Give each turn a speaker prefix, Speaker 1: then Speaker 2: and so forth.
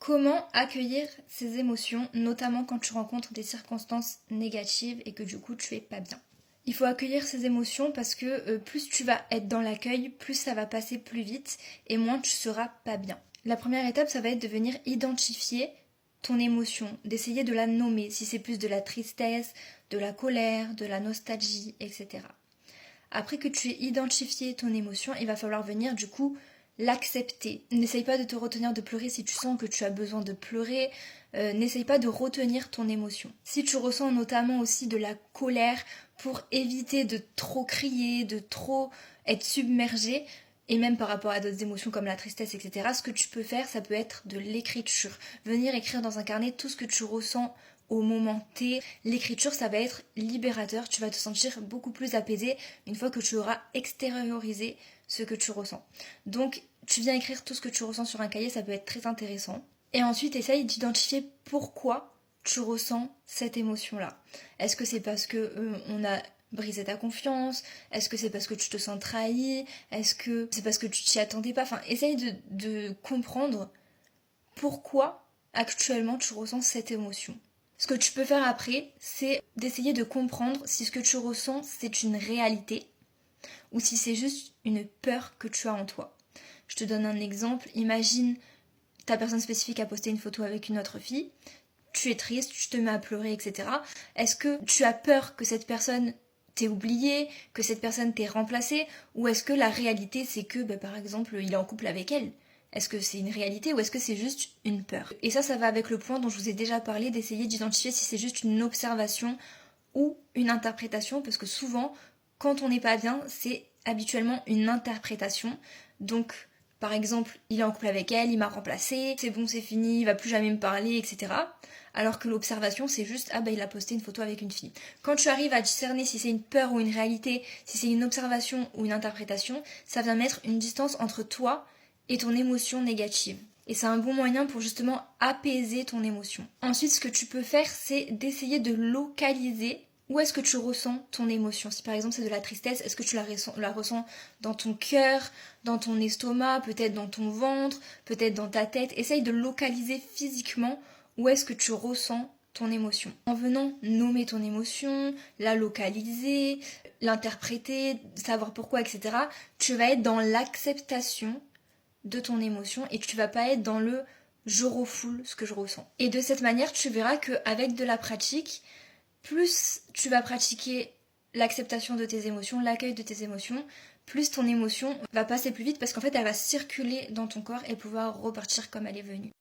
Speaker 1: Comment accueillir ces émotions, notamment quand tu rencontres des circonstances négatives et que du coup tu es pas bien? Il faut accueillir ces émotions parce que plus tu vas être dans l'accueil, plus ça va passer plus vite et moins tu seras pas bien. La première étape, ça va être de venir identifier ton émotion, d'essayer de la nommer, si c'est plus de la tristesse, de la colère, de la nostalgie, etc. Après que tu aies identifié ton émotion, il va falloir venir du coup l'accepter. N'essaye pas de te retenir de pleurer si tu sens que tu as besoin de pleurer. N'essaye pas de retenir ton émotion. Si tu ressens notamment aussi de la colère, pour éviter de trop crier, de trop être submergé, et même par rapport à d'autres émotions comme la tristesse, etc., ce que tu peux faire, ça peut être de l'écriture. Venir écrire dans un carnet tout ce que tu ressens au moment T. L'écriture, ça va être libérateur, tu vas te sentir beaucoup plus apaisé une fois que tu auras extériorisé ce que tu ressens. Donc, tu viens écrire tout ce que tu ressens sur un cahier, ça peut être très intéressant. Et ensuite, essaye d'identifier pourquoi tu ressens cette émotion-là. Est-ce que c'est parce que on a brisé ta confiance? Est-ce que c'est parce que tu te sens trahi? Est-ce que c'est parce que tu t'y attendais pas? Enfin, essaye de comprendre pourquoi actuellement tu ressens cette émotion. Ce que tu peux faire après, c'est d'essayer de comprendre si ce que tu ressens, c'est une réalité ou si c'est juste une peur que tu as en toi. Je te donne un exemple. Imagine ta personne spécifique a posté une photo avec une autre fille. Tu es triste, tu te mets à pleurer, etc. Est-ce que tu as peur que cette personne t'ait oublié, que cette personne t'ait remplacé, ou est-ce que la réalité c'est que, par exemple, il est en couple avec elle? Est-ce que c'est une réalité ou est-ce que c'est juste une peur? Et ça va avec le point dont je vous ai déjà parlé, d'essayer d'identifier si c'est juste une observation ou une interprétation, parce que souvent, quand on n'est pas bien, c'est habituellement une interprétation. Donc, par exemple, il est en couple avec elle, il m'a remplacé, c'est bon, c'est fini, il va plus jamais me parler, etc. Alors que l'observation, c'est juste, il a posté une photo avec une fille. Quand tu arrives à discerner si c'est une peur ou une réalité, si c'est une observation ou une interprétation, ça va mettre une distance entre toi et ton émotion négative. Et c'est un bon moyen pour justement apaiser ton émotion. Ensuite, ce que tu peux faire, c'est d'essayer de localiser où est-ce que tu ressens ton émotion. Si par exemple c'est de la tristesse, est-ce que tu la ressens dans ton cœur, dans ton estomac, peut-être dans ton ventre, peut-être dans ta tête? Essaye de localiser physiquement où est-ce que tu ressens ton émotion. En venant nommer ton émotion, la localiser, l'interpréter, savoir pourquoi, etc., tu vas être dans l'acceptation de ton émotion et tu vas pas être dans le je refoule ce que je ressens. Et de cette manière, tu verras qu'avec de la pratique, plus tu vas pratiquer l'acceptation de tes émotions, l'accueil de tes émotions, plus ton émotion va passer plus vite parce qu'en fait elle va circuler dans ton corps et pouvoir repartir comme elle est venue.